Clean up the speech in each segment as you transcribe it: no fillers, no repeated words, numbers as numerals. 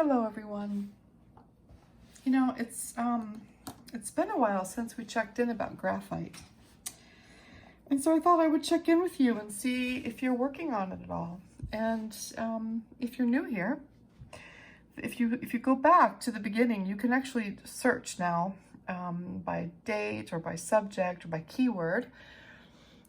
Hello everyone. It's been a while since we checked in about graphite. And so I thought I would check in with you and see if you're working on it at all. And if you're new here, if you go back to the beginning, you can actually search now by date or by subject or by keyword.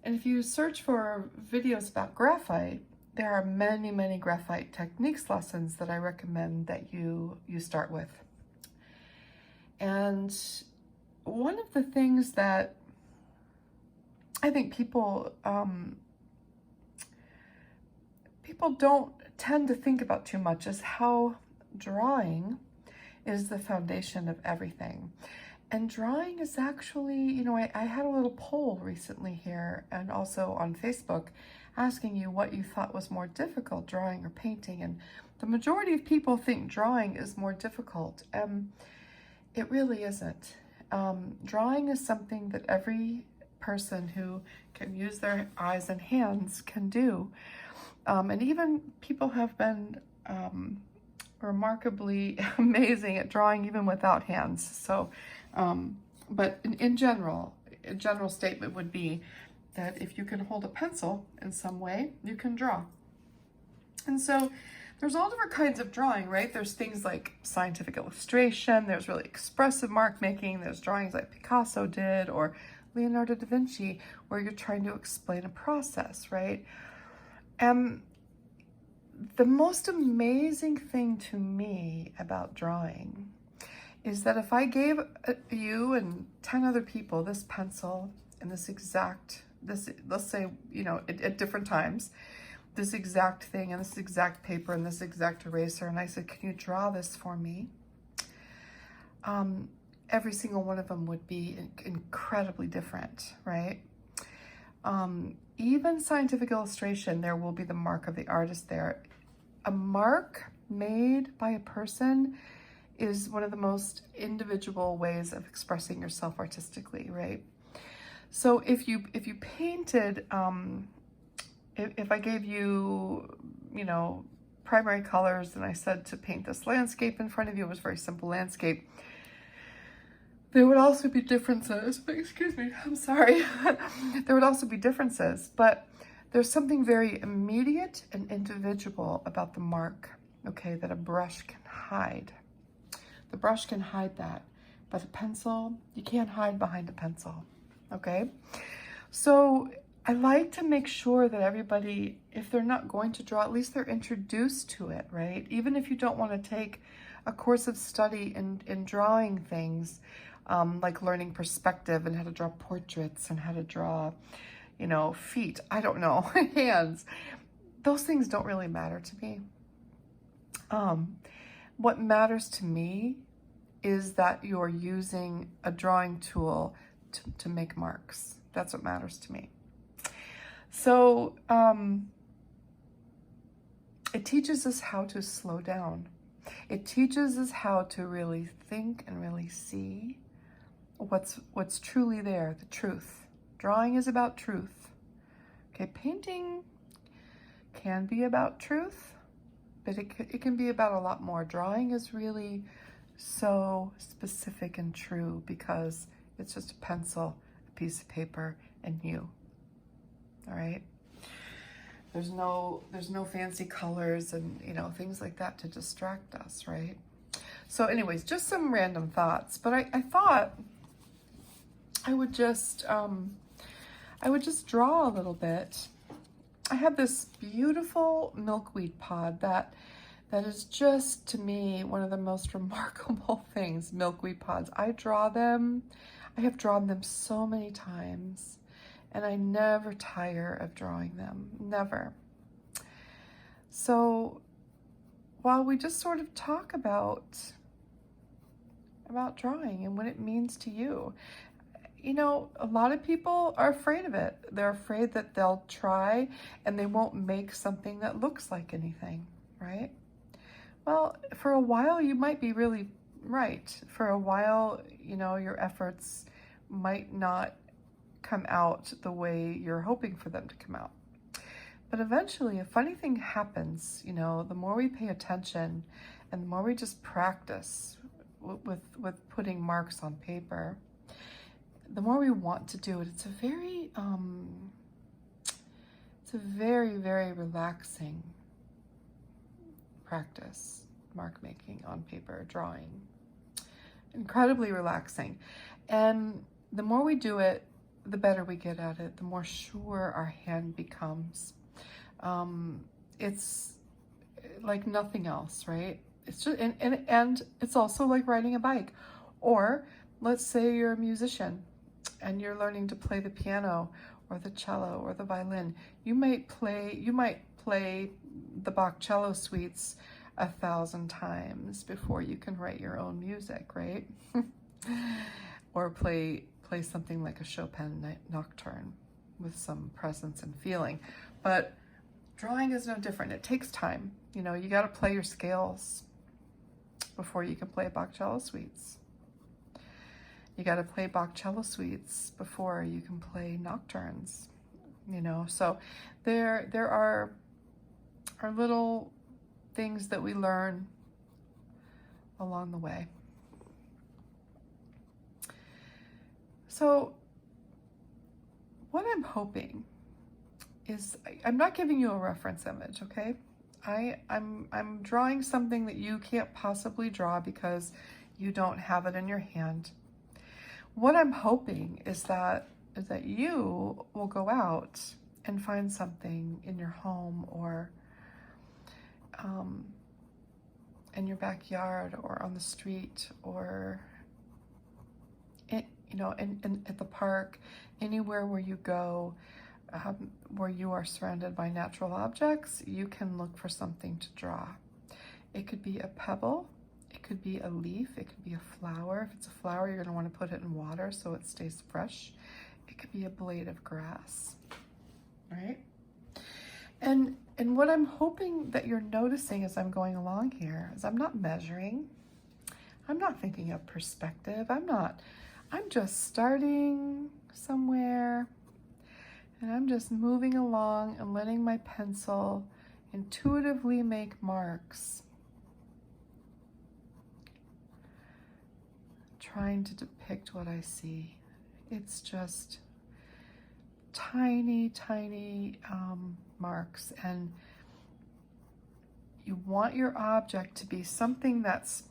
And if you search for videos about graphite, there are many, many graphite techniques lessons that I recommend that you start with. And one of the things that I think people don't tend to think about too much is how drawing is the foundation of everything. And drawing is actually, I had a little poll recently here and also on Facebook asking you what you thought was more difficult, drawing or painting. And the majority of people think drawing is more difficult. It really isn't. Drawing is something that every person who can use their eyes and hands can do. And even people have been remarkably amazing at drawing even without hands. So, but in general, a general statement would be that if you can hold a pencil in some way, you can draw. And so there's all different kinds of drawing, right? There's things like scientific illustration, there's really expressive mark making, there's drawings like Picasso did or Leonardo da Vinci, where you're trying to explain a process, right? And the most amazing thing to me about drawing is that if I gave you and 10 other people this pencil and this, let's say, at different times, this exact thing and this exact paper and this exact eraser, and I said, can you draw this for me? Every single one of them would be incredibly different, right? Even scientific illustration, there will be the mark of the artist there. A mark made by a person is one of the most individual ways of expressing yourself artistically, right? So if you painted, if I gave you, primary colors and I said to paint this landscape in front of you, it was a very simple landscape. There would also be differences, excuse me, I'm sorry. There would also be differences, but there's something very immediate and individual about the mark, okay, that a brush can hide. The brush can hide that, but a pencil, you can't hide behind a pencil, okay? So I like to make sure that everybody, if they're not going to draw, at least they're introduced to it, right? Even if you don't want to take a course of study in drawing things, like learning perspective and how to draw portraits and how to draw, feet, I don't know, hands. Those things don't really matter to me. What matters to me is that you're using a drawing tool to make marks. That's what matters to me. So it teaches us how to slow down. It teaches us how to really think and really see what's truly there, the truth. Drawing is about truth. Okay, painting can be about truth, but it can be about a lot more. Drawing is really so specific and true because it's just a pencil, a piece of paper, and you. All right. There's no fancy colors and things like that to distract us, right? So anyways, just some random thoughts, but I thought I would just draw a little bit. I have this beautiful milkweed pod that is just, to me, one of the most remarkable things, milkweed pods. I have drawn them so many times, and I never tire of drawing them, never. So while we just sort of talk about drawing and what it means to you, a lot of people are afraid of it. They're afraid that they'll try and they won't make something that looks like anything, right? Well, for a while you might be really right. For a while, your efforts might not come out the way you're hoping for them to come out. But eventually a funny thing happens, the more we pay attention And the more we just practice with putting marks on paper, the more we want to do it. It's a very, very relaxing practice, mark making on paper, drawing. Incredibly relaxing. And the more we do it, the better we get at it, the more sure our hand becomes. It's like nothing else, right? It's just, and it's also like riding a bike. Or let's say you're a musician and you're learning to play the piano or the cello or the violin. You might play the Bach cello suites 1,000 times before you can write your own music, right? Or play something like a Chopin nocturne with some presence and feeling. But drawing is no different. It takes time. You know, you got to play your scales before you can play Bach cello suites. You got to play Bach cello suites before you can play nocturnes. You know, so there are little things that we learn along the way. So what I'm hoping is, I'm not giving you a reference image, okay? I'm drawing something that you can't possibly draw because you don't have it in your hand. What I'm hoping is that you will go out and find something in your home or in your backyard or on the street or at the park, anywhere where you go, where you are surrounded by natural objects, you can look for something to draw. It could be a pebble, it could be a leaf, it could be a flower. If it's a flower, you're going to want to put it in water so it stays fresh. It could be a blade of grass, right? And what I'm hoping that you're noticing as I'm going along here is I'm not measuring. I'm not thinking of perspective. I'm just starting somewhere, and I'm just moving along and letting my pencil intuitively make marks, trying to depict what I see. It's just tiny, tiny marks, and you want your object to be something that's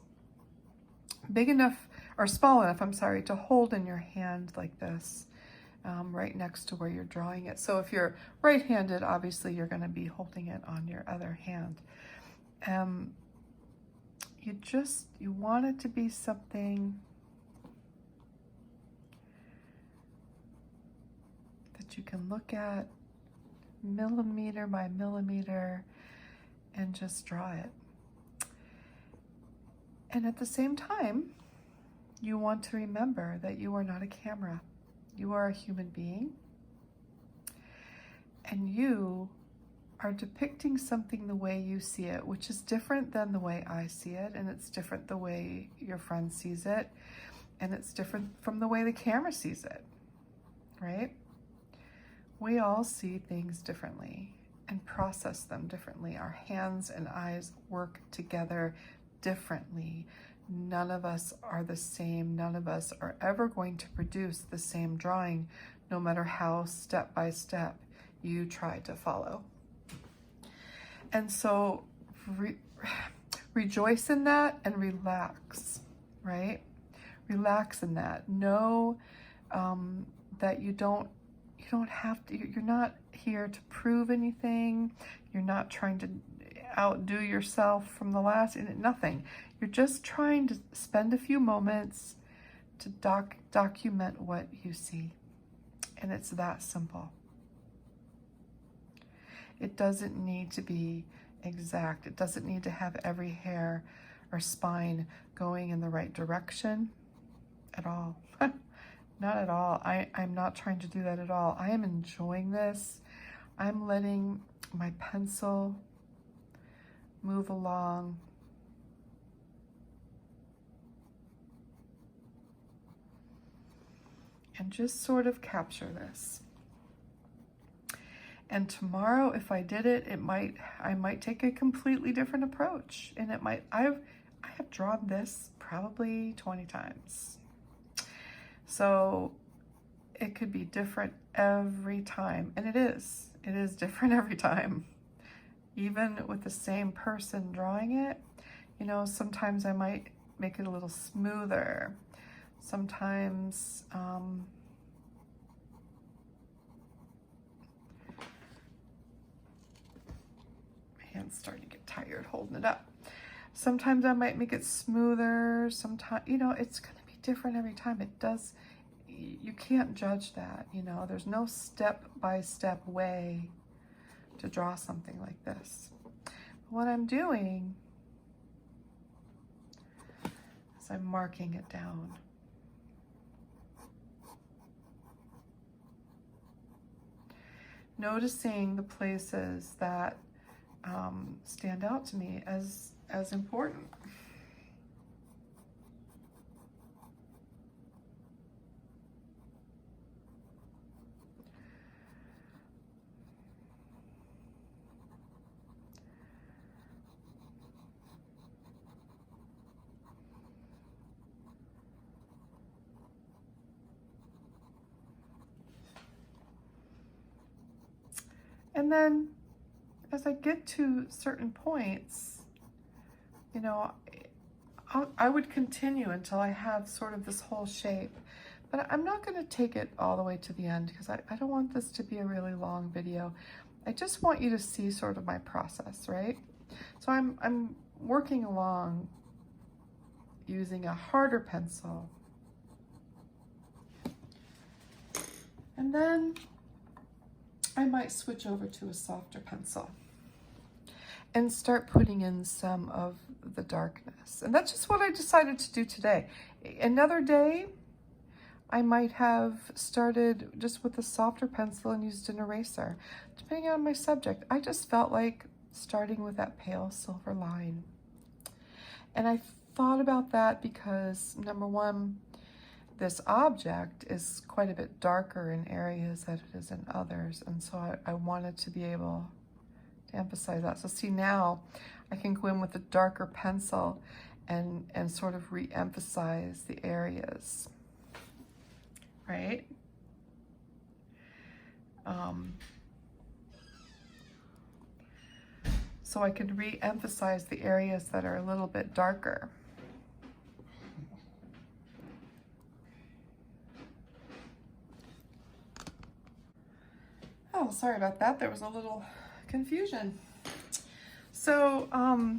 big enough or small enough, to hold in your hand like this, right next to where you're drawing it. So if you're right-handed, obviously you're going to be holding it on your other hand. You want it to be something that you can look at millimeter by millimeter and just draw it. And at the same time, you want to remember that you are not a camera. You are a human being. And you are depicting something the way you see it, which is different than the way I see it, and it's different the way your friend sees it, and it's different from the way the camera sees it, right? We all see things differently and process them differently. Our hands and eyes work together differently. None of us are the same. None of us are ever going to produce the same drawing, no matter how step by step you try to follow. And so rejoice in that and relax, right? Relax in that. Know that you don't have to, you're not here to prove anything. You're not trying to outdo yourself from the last, nothing. You're just trying to spend a few moments to document what you see. And it's that simple. It doesn't need to be exact. It doesn't need to have every hair or spine going in the right direction at all. Not at all. I'm not trying to do that at all. I am enjoying this. I'm letting my pencil move along. And just sort of capture this. And tomorrow, if I did it, I might take a completely different approach. And I have drawn this probably 20 times. So it could be different every time. And it is different every time. Even with the same person drawing it, you know, sometimes I might make it a little smoother. Sometimes, hand's starting to get tired holding it up. Sometimes I might make it smoother. Sometimes, you know, it's going to be different every time. You can't judge that, you know. There's no step-by-step way to draw something like this. What I'm doing is I'm marking it down. Noticing the places that stand out to me as important. And then as I get to certain points, you know, I would continue until I have sort of this whole shape. But I'm not going to take it all the way to the end because I don't want this to be a really long video. I just want you to see sort of my process, right? So I'm working along using a harder pencil. And then I might switch over to a softer pencil and start putting in some of the darkness. And that's just what I decided to do today. Another day, I might have started just with a softer pencil and used an eraser, depending on my subject. I just felt like starting with that pale silver line. And I thought about that because, number one, this object is quite a bit darker in areas than it is in others. And so I wanted to be able to emphasize that. So see, now I can go in with a darker pencil and sort of re-emphasize the areas, right? So I can re-emphasize the areas that are a little bit darker. Oh, sorry about that. There was a little confusion. So, I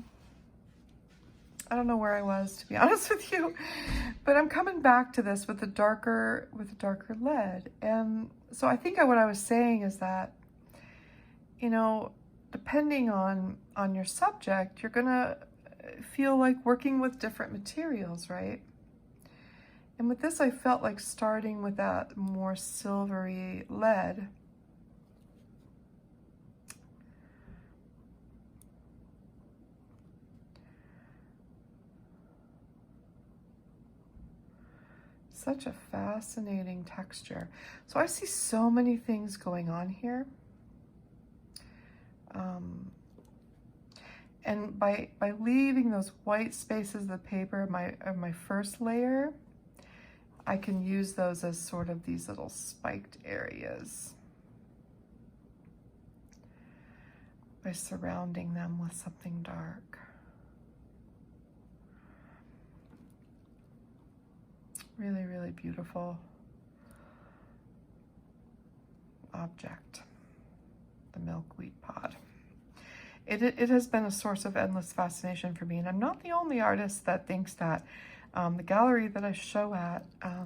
don't know where I was, to be honest with you, but I'm coming back to this with a darker lead. And so I think what I was saying is that, you know, depending on your subject, you're gonna feel like working with different materials, right? And with this, I felt like starting with that more silvery lead. Such a fascinating texture. So I see so many things going on here. And by leaving those white spaces of the paper of my first layer, I can use those as sort of these little spiked areas by surrounding them with something dark. Really, really beautiful object, the milkweed pod. It has been a source of endless fascination for me, and I'm not the only artist that thinks that. The gallery that I show at that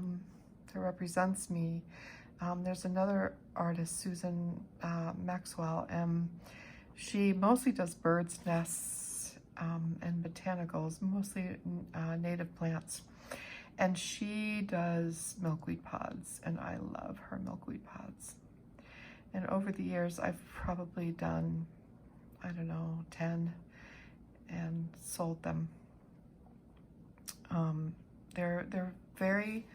represents me, there's another artist, Susan Maxwell, and she mostly does birds' nests and botanicals, mostly native plants. And she does milkweed pods, and I love her milkweed pods. And over the years, I've probably done, I don't know, 10 and sold them. They're very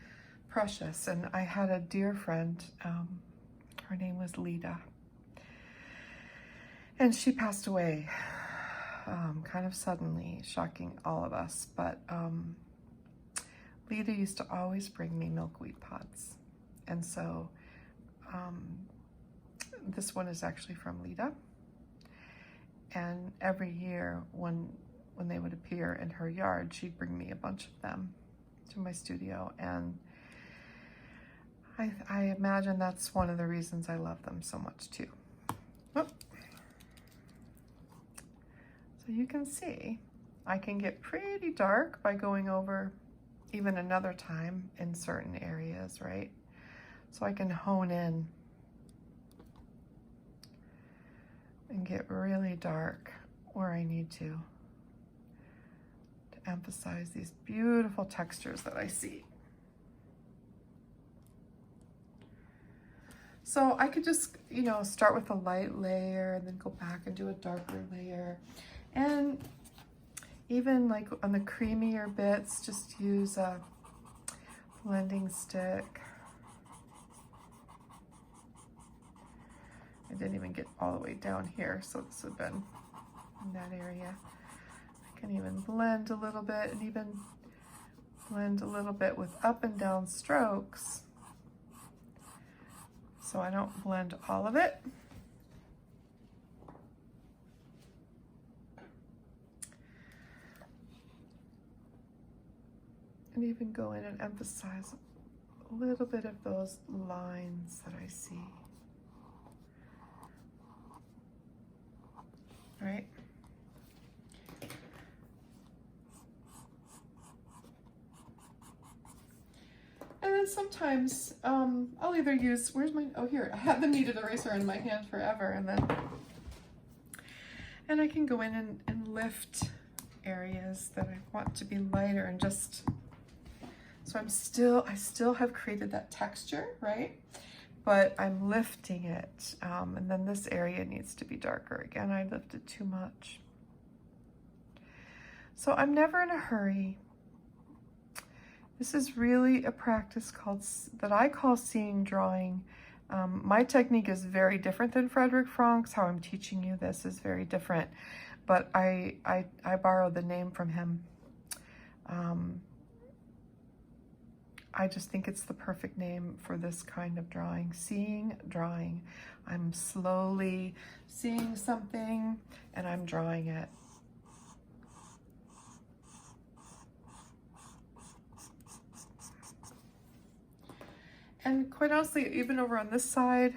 precious. And I had a dear friend, her name was Lita. And she passed away kind of suddenly, shocking all of us. But Lita used to always bring me milkweed pods. And so this one is actually from Lita. And every year when they would appear in her yard, she'd bring me a bunch of them to my studio. And I imagine that's one of the reasons I love them so much too. Oh. So you can see, I can get pretty dark by going over even another time in certain areas, right? So I can hone in and get really dark where I need to emphasize these beautiful textures that I see. So I could just, you know, start with a light layer and then go back and do a darker layer. And even like on the creamier bits, just use a blending stick. I didn't even get all the way down here, so this would have been in that area. I can even blend a little bit and even blend a little bit with up and down strokes. So I don't blend all of it. And even go in and emphasize a little bit of those lines that I see. Right? And then sometimes I'll either use, where's my, oh here, I have the kneaded eraser in my hand forever, and I can go in and lift areas that I want to be lighter and just, so I still have created that texture, right? But I'm lifting it, and then this area needs to be darker. Again, I lifted too much. So I'm never in a hurry. This is really a practice that I call seeing drawing. My technique is very different than Frederick Frank's. How I'm teaching you this is very different, but I borrowed the name from him. I just think it's the perfect name for this kind of drawing. Seeing drawing. I'm slowly seeing something and I'm drawing it. And quite honestly, even over on this side,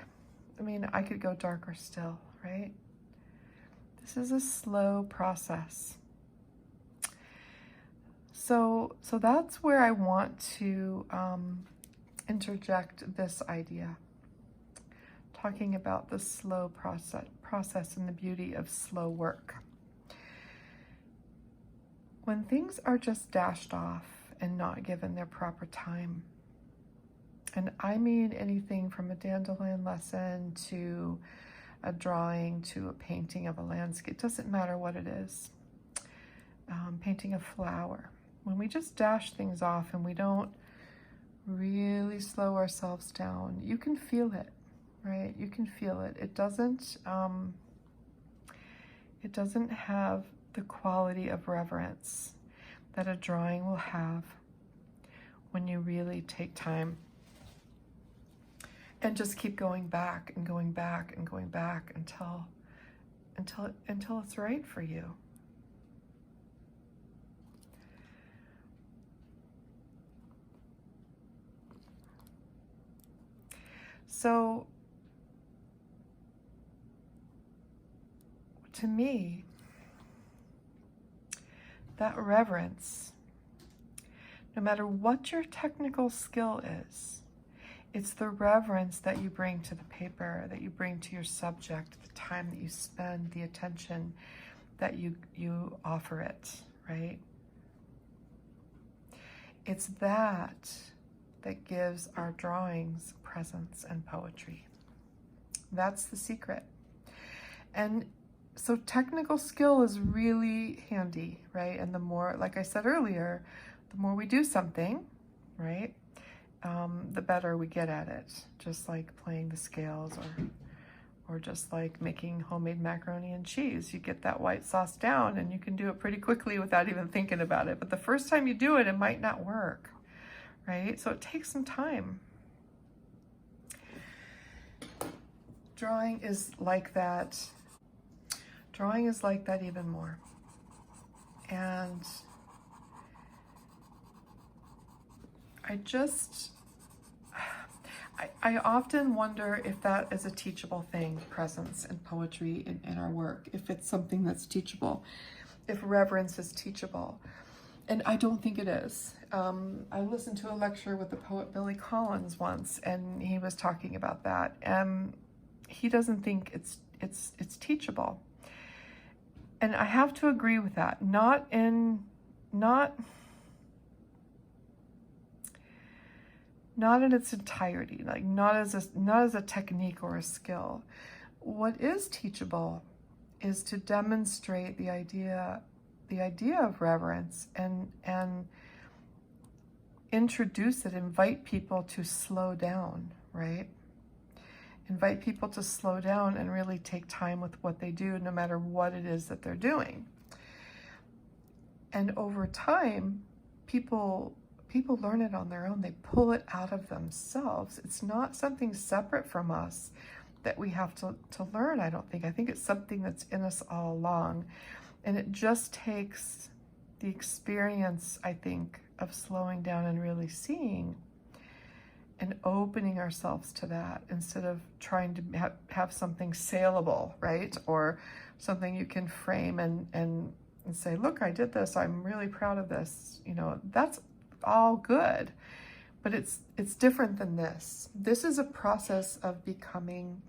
I mean, I could go darker still, right? This is a slow process. So that's where I want to interject this idea, talking about the slow process and the beauty of slow work. When things are just dashed off and not given their proper time, and I mean anything from a dandelion lesson to a drawing to a painting of a landscape, it doesn't matter what it is, painting a flower. When we just dash things off and we don't really slow ourselves down, you can feel it, right? You can feel it. It doesn't have the quality of reverence that a drawing will have when you really take time and just keep going back and going back and going back until it's right for you. So to me, that reverence, no matter what your technical skill is, it's the reverence that you bring to the paper, that you bring to your subject, the time that you spend, the attention that you offer it, right? It's that gives our drawings presence and poetry. That's the secret. And so technical skill is really handy, right? And the more, like I said earlier, the more we do something, right? The better we get at it, just like playing the scales or just like making homemade macaroni and cheese. You get that white sauce down and you can do it pretty quickly without even thinking about it. But the first time you do it, it might not work, right? So it takes some time. Drawing is like that. Drawing is like that even more. And I often wonder if that is a teachable thing, presence and poetry in our work, if it's something that's teachable, if reverence is teachable. And I don't think it is. I listened to a lecture with the poet Billy Collins once, and he was talking about that. He doesn't think it's teachable. And I have to agree with that. Not in its entirety, like not as a technique or a skill. What is teachable is to demonstrate the idea of reverence and introduce it, invite people to slow down, right? Invite people to slow down and really take time with what they do, no matter what it is that they're doing. And over time, people learn it on their own. They pull it out of themselves. It's not something separate from us that we have to learn, I don't think. I think it's something that's in us all along. And it just takes the experience, I think, of slowing down and really seeing and opening ourselves to that, instead of trying to have something saleable, right? Or something you can frame and say, look, I did this. I'm really proud of this. You know, that's all good, but it's different than this. This is a process of becoming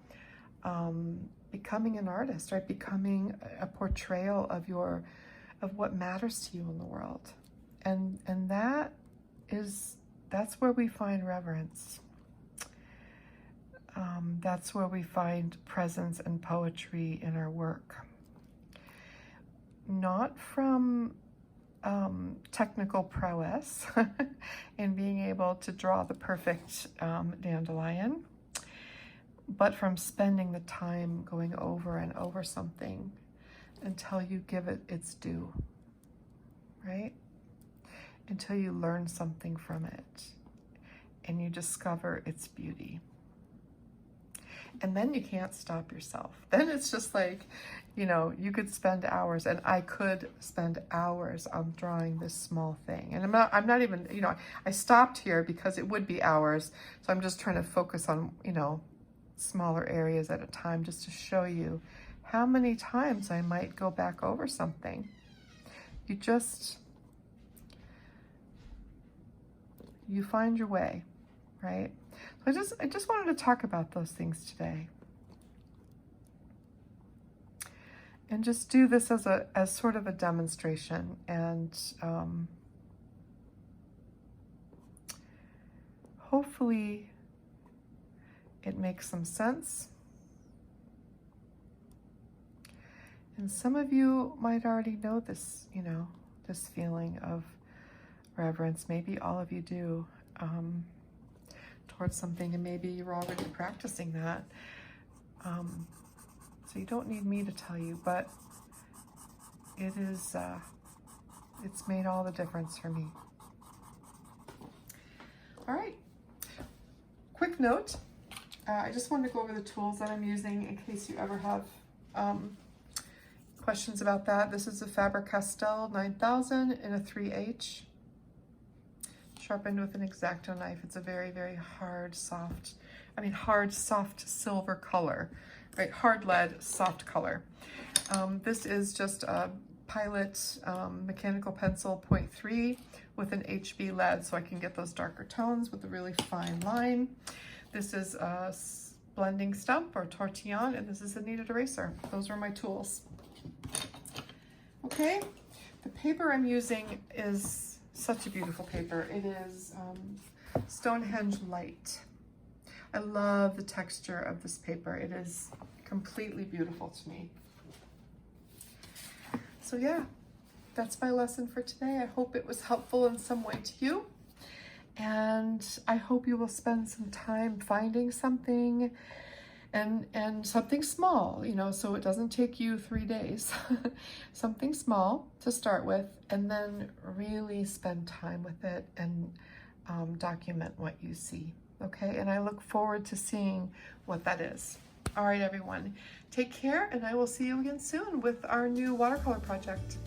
an artist, right? Becoming a portrayal of what matters to you in the world, and that's where we find reverence. That's where we find presence and poetry in our work. Not from technical prowess in being able to draw the perfect dandelion, but from spending the time going over and over something until you give it its due, right? Until you learn something from it and you discover its beauty. And then you can't stop yourself. Then it's just like, you know, you could spend hours, and I could spend hours on drawing this small thing. And I'm not even, you know, I stopped here because it would be hours. So I'm just trying to focus on, you know, smaller areas at a time, just to show you how many times I might go back over something. You find your way, right? So I just wanted to talk about those things today. And just do this as sort of a demonstration, and hopefully it makes some sense. And some of you might already know this, you know, this feeling of reverence. Maybe all of you do, towards something, and maybe you're already practicing that. So you don't need me to tell you, but it is, it's made all the difference for me. All right, quick note. I just wanted to go over the tools that I'm using in case you ever have questions about that. This is a Faber-Castell 9000 in a 3H, sharpened with an X-Acto knife. It's a very, very hard, soft silver color, right? Hard lead, soft color. This is just a Pilot mechanical pencil 0.3 with an HB lead, so I can get those darker tones with a really fine line. This is a blending stump or tortillon, and this is a kneaded eraser. Those are my tools. Okay, the paper I'm using is such a beautiful paper. It is Stonehenge Light. I love the texture of this paper. It is completely beautiful to me. So yeah, that's my lesson for today. I hope it was helpful in some way to you. And I hope you will spend some time finding something and something small, you know, so it doesn't take you 3 days. Something small to start with, and then really spend time with it and document what you see. Okay, and I look forward to seeing what that is. All right, everyone, take care, and I will see you again soon with our new watercolor project.